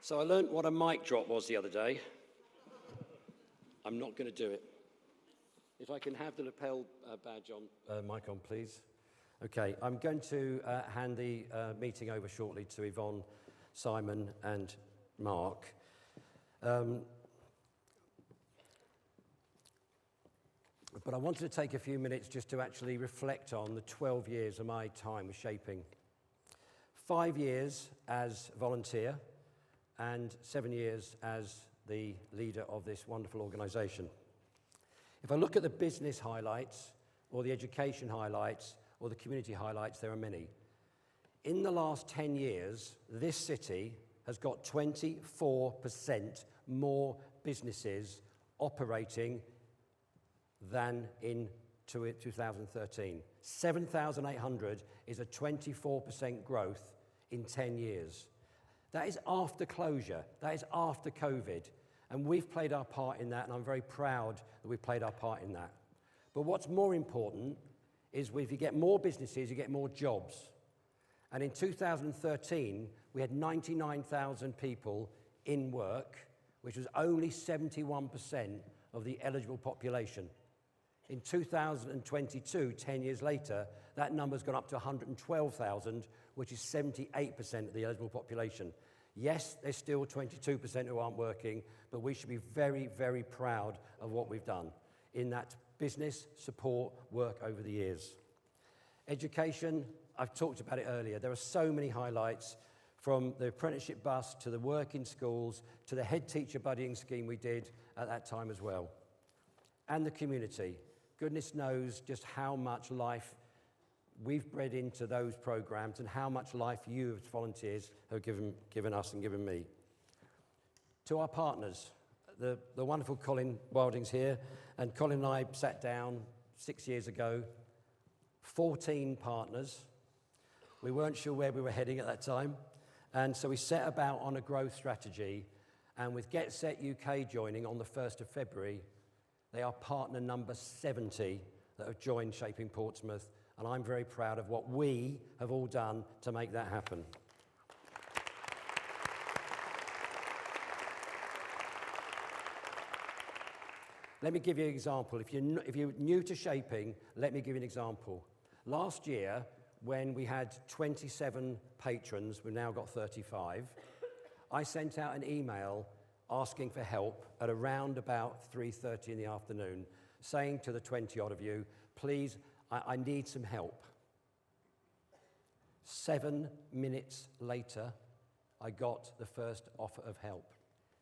So I learnt what a mic drop was the other day. I'm not going to do it. If I can have the lapel badge on, mic on, please. Okay, I'm going to hand the meeting over shortly to Yvonne, Simon and Mark. But I wanted to take a few minutes just to actually reflect on the 12 years of my time with Shaping. 5 years as volunteer and 7 years as the leader of this wonderful organisation. If I look at the business highlights, or the education highlights, or the community highlights, there are many. In the last 10 years, this city has got 24% more businesses operating than in 2013. 7,800 is a 24% growth in 10 years. That is after closure, that is after COVID, and we've played our part in that, and I'm very proud that we've played our part in that. But what's more important is if you get more businesses, you get more jobs. And in 2013, we had 99,000 people in work, which was only 71% of the eligible population. In 2022, 10 years later, that number's gone up to 112,000, which is 78% of the eligible population. Yes, there's still 22% who aren't working, but we should be very, very proud of what we've done in that business support work over the years. Education, I've talked about it earlier. There are so many highlights, from the apprenticeship bus to the work in schools to the head teacher buddying scheme we did at that time as well. And the community. Goodness knows just how much life we've bred into those programs and how much life you as volunteers have given us and given me. To our partners, the wonderful Colin Wilding's here, and Colin and I sat down 6 years ago, 14 partners. We weren't sure where we were heading at that time, and so we set about on a growth strategy, and with Get Set UK joining on the 1st of February, they are partner number 70 that have joined Shaping Portsmouth, and I'm very proud of what we have all done to make that happen. Let me give you an example. If you're new to Shaping, let me give you an example. Last year, when we had 27 patrons, we've now got 35, I sent out an email asking for help at around about 3:30 in the afternoon, saying to the 20-odd of you, please, I need some help. 7 minutes later, I got the first offer of help.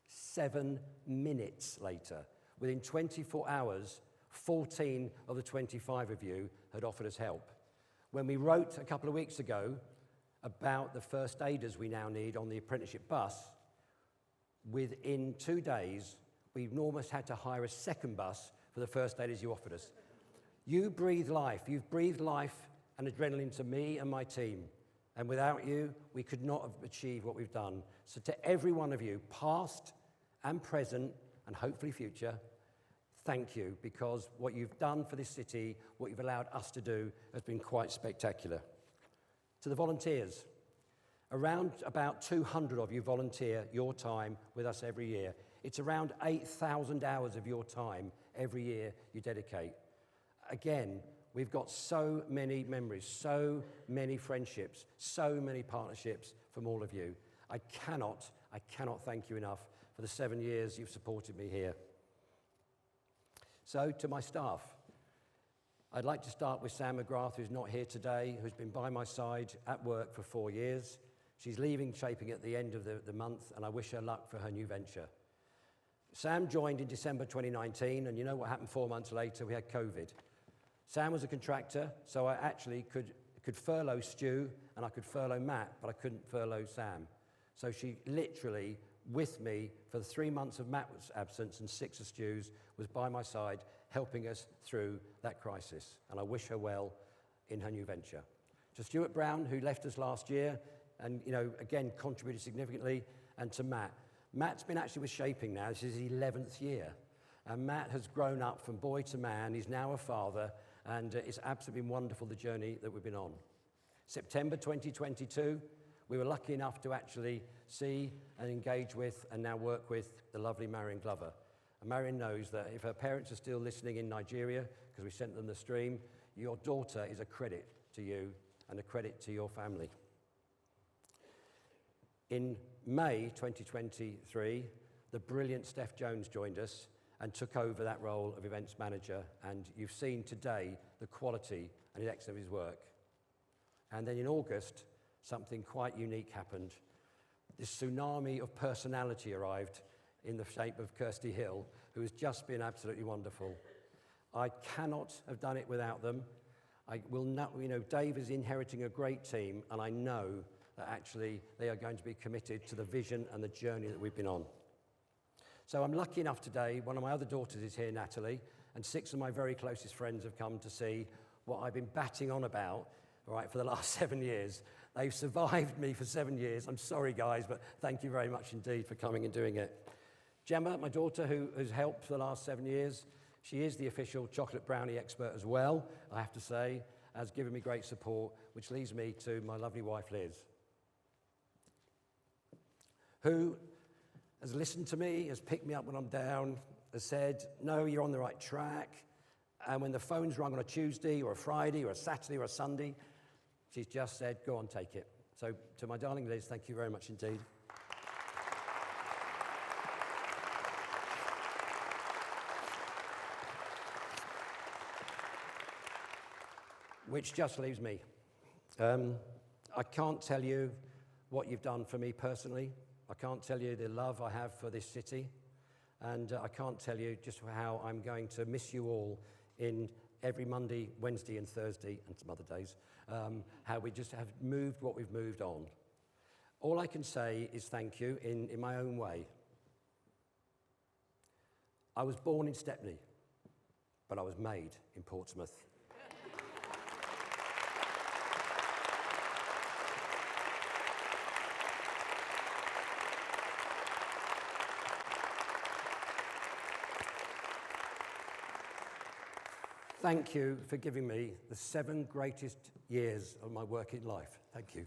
7 minutes later. Within 24 hours, 14 of the 25 of you had offered us help. When we wrote a couple of weeks ago about the first aiders we now need on the apprenticeship bus, within 2 days, we almost had to hire a second bus for the first aiders you offered us. You breathe life. You've breathed life and adrenaline to me and my team. And without you, we could not have achieved what we've done. So to every one of you, past and present, and hopefully future, thank you, because what you've done for this city, what you've allowed us to do, has been quite spectacular. To the volunteers, around about 200 of you volunteer your time with us every year. It's around 8,000 hours of your time every year you dedicate. Again, we've got so many memories, so many friendships, so many partnerships from all of you. I cannot thank you enough for the 7 years you've supported me here. So, to my staff, I'd like to start with Sam McGrath, who's not here today, who's been by my side at work for 4 years. She's leaving Shaping at the end of the month, and I wish her luck for her new venture. Sam joined in December 2019, and you know what happened 4 months later? We had COVID. Sam was a contractor, so I actually could furlough Stu, and I could furlough Matt, but I couldn't furlough Sam. So she literally, with me for the 3 months of Matt's absence and 6 of Stu's, was by my side, helping us through that crisis. And I wish her well in her new venture. To Stuart Brown, who left us last year, and again contributed significantly, and to Matt. Matt's been actually with Shaping now. This is his 11th year. And Matt has grown up from boy to man. He's now a father, and it's absolutely been wonderful, the journey that we've been on. September 2022, we were lucky enough to actually see and engage with and now work with the lovely Marion Glover. And Marion knows that if her parents are still listening in Nigeria, because we sent them the stream, your daughter is a credit to you and a credit to your family. In May 2023, the brilliant Stef Jones joined us and took over that role of events manager, and you've seen today the quality and the excellence of his work. And then in August, something quite unique happened. This tsunami of personality arrived in the shape of Kirsty Hill, who has just been absolutely wonderful. I cannot have done it without them. I will not, Dave is inheriting a great team, and I know that actually they are going to be committed to the vision and the journey that we've been on. So I'm lucky enough today, one of my other daughters is here, Natalie, and 6 of my very closest friends have come to see what I've been batting on about, all right, for the last 7 years. They've survived me for 7 years. I'm sorry, guys, but thank you very much indeed for coming and doing it. Gemma, my daughter, who has helped for the last 7 years, she is the official chocolate brownie expert as well, I have to say, has given me great support, which leads me to my lovely wife, Liz, who has listened to me, has picked me up when I'm down, has said, no, you're on the right track. And when the phone's rung on a Tuesday or a Friday or a Saturday or a Sunday, she's just said, go on, take it. So to my darling Liz, thank you very much indeed. Which just leaves me. I can't tell you what you've done for me personally. I can't tell you the love I have for this city. And I can't tell you just how I'm going to miss you all in every Monday, Wednesday and Thursday, and some other days, how we just have moved what we've moved on. All I can say is thank you in my own way. I was born in Stepney, but I was made in Portsmouth. Thank you for giving me the 7 greatest years of my working life. Thank you.